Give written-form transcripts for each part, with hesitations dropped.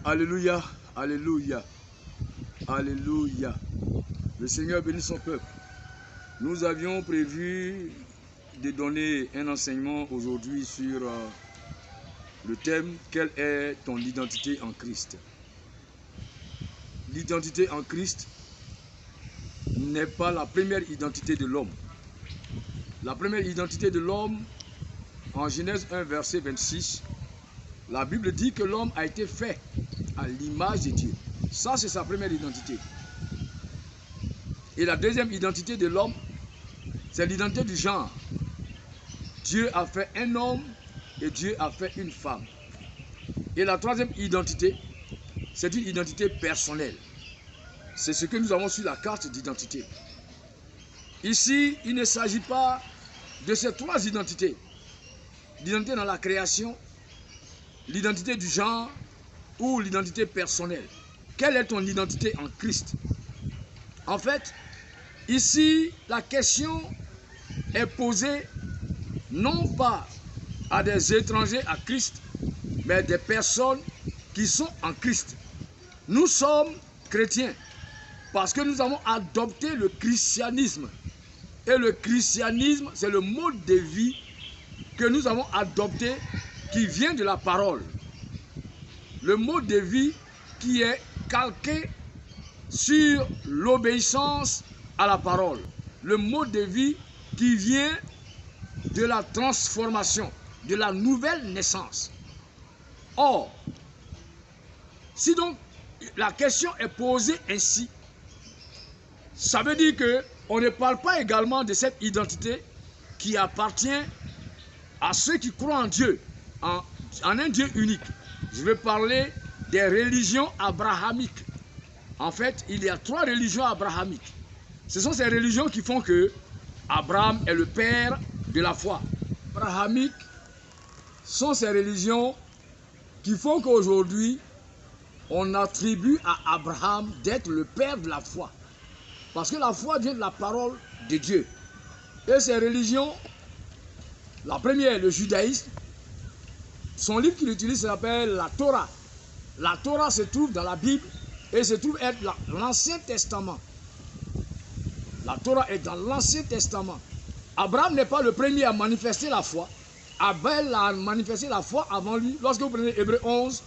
Alléluia, alléluia, alléluia. Le Seigneur bénit son peuple. Nous avions prévu de donner un enseignement aujourd'hui sur le thème « Quelle est ton identité en Christ ?» L'identité en Christ n'est pas la première identité de l'homme. La première identité de l'homme, en Genèse 1, verset 26, la Bible dit que l'homme a été fait à l'image de Dieu. Ça, c'est sa première identité. Et la deuxième identité de l'homme, c'est l'identité du genre. Dieu a fait un homme et Dieu a fait une femme. Et la troisième identité, c'est une identité personnelle. C'est ce que nous avons sur la carte d'identité. Ici, il ne s'agit pas de ces trois identités. L'identité dans la création, l'identité du genre ou l'identité personnelle. Quelle est ton identité en Christ? En fait, ici, la question est posée non pas à des étrangers à Christ, mais des personnes qui sont en Christ. Nous sommes chrétiens parce que nous avons adopté le christianisme. Et le christianisme, c'est le mode de vie que nous avons adopté qui vient de la parole. Le mode de vie qui est calqué sur l'obéissance à la parole. Le mode de vie qui vient de la transformation, de la nouvelle naissance. Or, si donc la question est posée ainsi, ça veut dire qu'on ne parle pas également de cette identité qui appartient à ceux qui croient en Dieu, en un Dieu unique. Je vais parler des religions abrahamiques. En fait, il y a trois religions abrahamiques. Ce sont ces religions qui font que Abraham est le père de la foi. Abrahamiques sont ces religions qui font qu'aujourd'hui, on attribue à Abraham d'être le père de la foi. Parce que la foi vient de la parole de Dieu. Et ces religions, la première, le judaïsme, son livre qu'il utilise s'appelle la Torah. La Torah se trouve dans la Bible et se trouve être l'Ancien Testament. La Torah est dans l'Ancien Testament. Abraham n'est pas le premier à manifester la foi. Abel a manifesté la foi avant lui. Lorsque vous prenez Hébreux 11,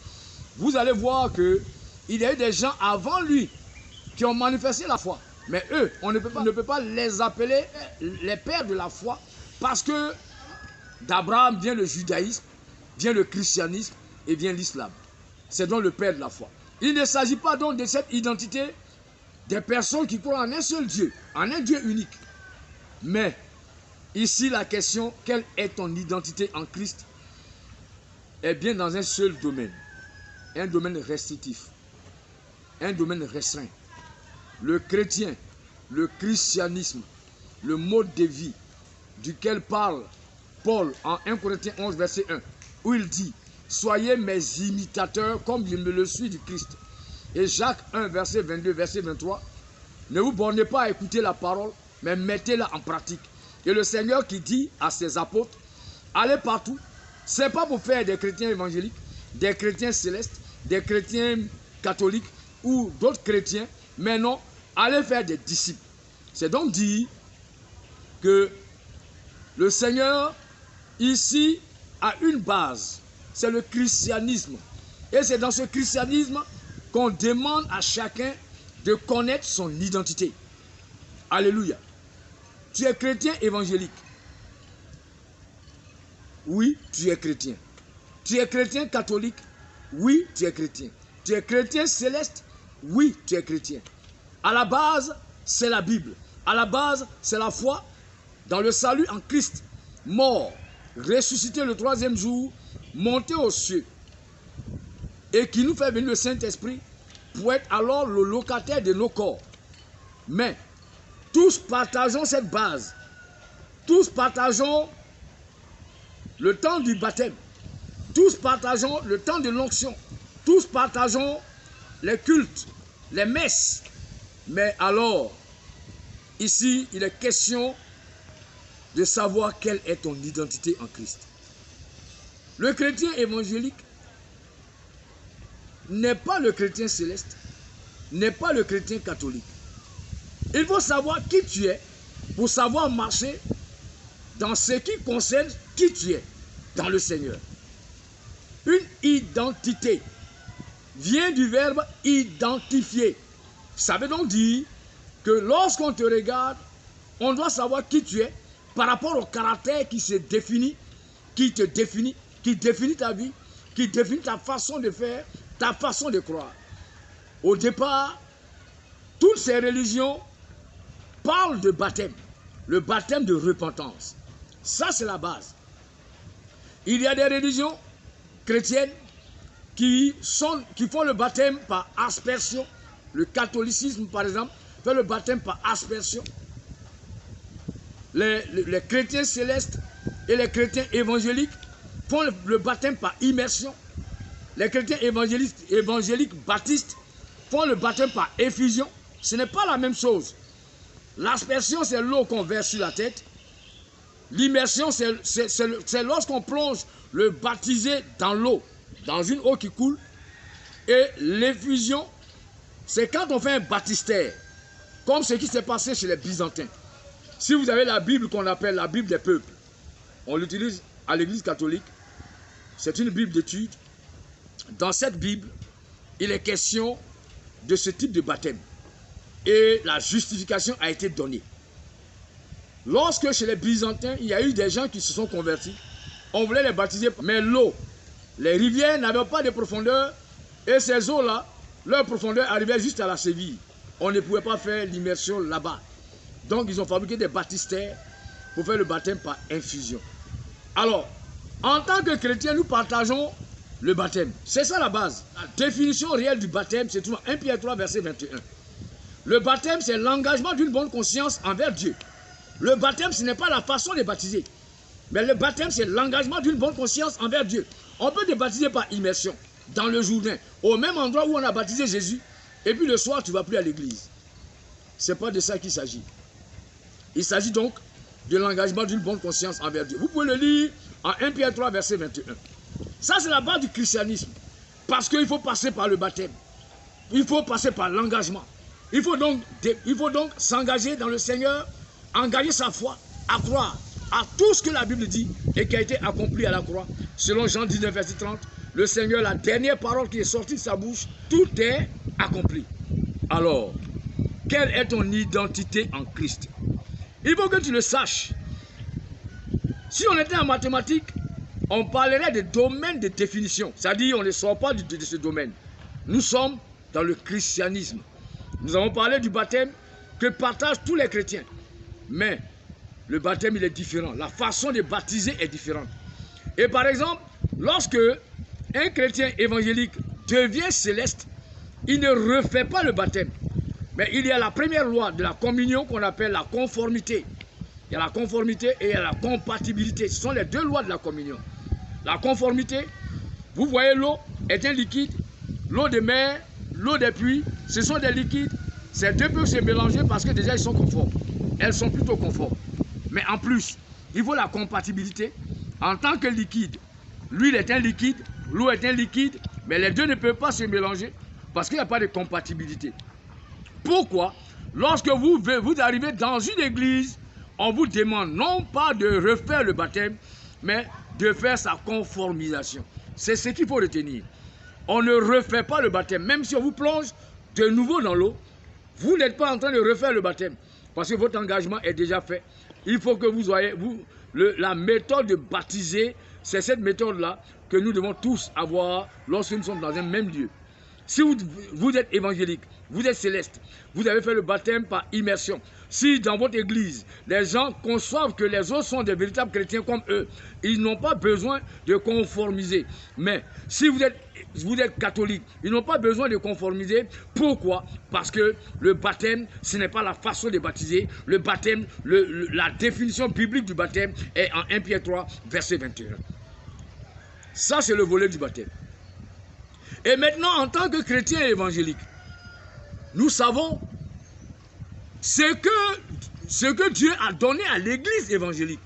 vous allez voir qu'il y a eu des gens avant lui qui ont manifesté la foi. Mais eux, on ne peut pas les appeler les pères de la foi parce que d'Abraham vient le judaïsme, vient le christianisme et vient l'islam. C'est donc le père de la foi. Il ne s'agit pas donc de cette identité des personnes qui croient en un seul Dieu, en un Dieu unique. Mais ici, la question, quelle est ton identité en Christ, est bien dans un seul domaine. Un domaine restrictif, un domaine restreint. Le chrétien, le christianisme, le mode de vie duquel parle Paul en 1 Corinthiens 11, verset 1, où il dit « Soyez mes imitateurs comme je me le suis du Christ ». Et Jacques 1, verset 22, verset 23, « Ne vous bornez pas à écouter la parole, mais mettez-la en pratique ». Et le Seigneur qui dit à ses apôtres « Allez partout ». Ce n'est pas pour faire des chrétiens évangéliques, des chrétiens célestes, des chrétiens catholiques ou d'autres chrétiens, mais non, allez faire des disciples. C'est donc dit que le Seigneur, ici, a une base. C'est le christianisme. Et c'est dans ce christianisme qu'on demande à chacun de connaître son identité. Alléluia. Tu es chrétien évangélique. Oui, tu es chrétien. Tu es chrétien catholique. Oui, tu es chrétien. Tu es chrétien céleste. Oui, tu es chrétien. À la base, c'est la Bible. À la base, c'est la foi dans le salut en Christ, mort, ressuscité le troisième jour, monté aux cieux, et qui nous fait venir le Saint-Esprit pour être alors le locataire de nos corps. Mais tous partageons cette base. Tous partageons le temps du baptême. Tous partageons le temps de l'onction. Tous partageons les cultes, les messes. Mais alors, ici, il est question de savoir quelle est ton identité en Christ. Le chrétien évangélique n'est pas le chrétien céleste, n'est pas le chrétien catholique. Il faut savoir qui tu es pour savoir marcher dans ce qui concerne qui tu es dans le Seigneur. Une identité vient du verbe identifier. Ça veut donc dire que lorsqu'on te regarde, on doit savoir qui tu es par rapport au caractère qui se définit, qui te définit, qui définit ta vie, qui définit ta façon de faire, ta façon de croire. Au départ, toutes ces religions parlent de baptême, le baptême de repentance. Ça, c'est la base. Il y a des religions chrétiennes qui font le baptême par aspersion. Le catholicisme, par exemple, fait le baptême par aspersion. Les chrétiens célestes et les chrétiens évangéliques font le baptême par immersion. Les chrétiens évangéliques baptistes font le baptême par effusion. Ce n'est pas la même chose. L'aspersion, c'est l'eau qu'on verse sur la tête. L'immersion, c'est lorsqu'on plonge le baptisé dans l'eau, dans une eau qui coule. Et l'effusion, c'est quand on fait un baptistère, comme ce qui s'est passé chez les Byzantins. Si vous avez la Bible qu'on appelle la Bible des peuples, on l'utilise à l'Église catholique. C'est une Bible d'étude. Dans cette Bible, il est question de ce type de baptême. Et la justification a été donnée. Lorsque chez les Byzantins, il y a eu des gens qui se sont convertis, on voulait les baptiser, mais l'eau, les rivières n'avaient pas de profondeur, et ces eaux-là, leur profondeur arrivait juste à la cheville. On ne pouvait pas faire l'immersion là-bas. Donc ils ont fabriqué des baptistères pour faire le baptême par infusion. Alors, en tant que chrétiens, nous partageons le baptême. C'est ça la base. La définition réelle du baptême, c'est tout 1 Pierre 3, verset 21. Le baptême, c'est l'engagement d'une bonne conscience envers Dieu. Le baptême, ce n'est pas la façon de baptiser. Mais le baptême, c'est l'engagement d'une bonne conscience envers Dieu. On peut te baptiser par immersion, dans le Jourdain, au même endroit où on a baptisé Jésus, et puis le soir, tu ne vas plus à l'église. Ce n'est pas de ça qu'il s'agit. Il s'agit donc de l'engagement d'une bonne conscience envers Dieu. Vous pouvez le lire en 1 Pierre 3, verset 21. Ça, c'est la base du christianisme. Parce qu'il faut passer par le baptême. Il faut passer par l'engagement. Il faut donc s'engager dans le Seigneur, engager sa foi, à croire à tout ce que la Bible dit et qui a été accompli à la croix. Selon Jean 19, verset 30, le Seigneur, la dernière parole qui est sortie de sa bouche, tout est accompli. Alors, quelle est ton identité en Christ? Il faut que tu le saches. Si on était en mathématiques, on parlerait de domaines de définition. C'est-à-dire, on ne sort pas de ce domaine. Nous sommes dans le christianisme. Nous avons parlé du baptême que partagent tous les chrétiens. Mais le baptême, il est différent. La façon de baptiser est différente. Et par exemple, lorsque un chrétien évangélique devient céleste, il ne refait pas le baptême. Mais il y a la première loi de la communion qu'on appelle la conformité. Il y a la conformité et il y a la compatibilité. Ce sont les deux lois de la communion. La conformité, vous voyez, l'eau est un liquide. L'eau de mer, l'eau des puits, ce sont des liquides. Ces deux peuvent se mélanger parce que déjà ils sont conformes. Elles sont plutôt conformes. Mais en plus, il faut la compatibilité. En tant que liquide, l'huile est un liquide, l'eau est un liquide, mais les deux ne peuvent pas se mélanger parce qu'il n'y a pas de compatibilité. Pourquoi? Lorsque vous arrivez dans une église, on vous demande non pas de refaire le baptême, mais de faire sa conformisation. C'est ce qu'il faut retenir. On ne refait pas le baptême. Même si on vous plonge de nouveau dans l'eau, vous n'êtes pas en train de refaire le baptême. Parce que votre engagement est déjà fait. Il faut que vous voyez, la méthode de baptiser, c'est cette méthode-là que nous devons tous avoir lorsque nous sommes dans un même lieu. Si vous êtes évangélique, vous êtes céleste, vous avez fait le baptême par immersion. Si dans votre église, les gens conçoivent que les autres sont des véritables chrétiens comme eux, ils n'ont pas besoin de conformiser. Mais si vous êtes catholique, ils n'ont pas besoin de conformiser. Pourquoi? Parce que le baptême, ce n'est pas la façon de baptiser. Le baptême, la définition biblique du baptême est en 1 Pierre 3, verset 21. Ça, c'est le volet du baptême. Et maintenant, en tant que chrétien évangélique, nous savons ce que Dieu a donné à l'église évangélique.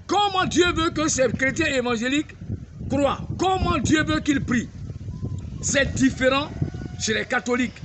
Comment Dieu veut que ces chrétiens évangéliques croient. Comment Dieu veut qu'ils prient. C'est différent chez les catholiques.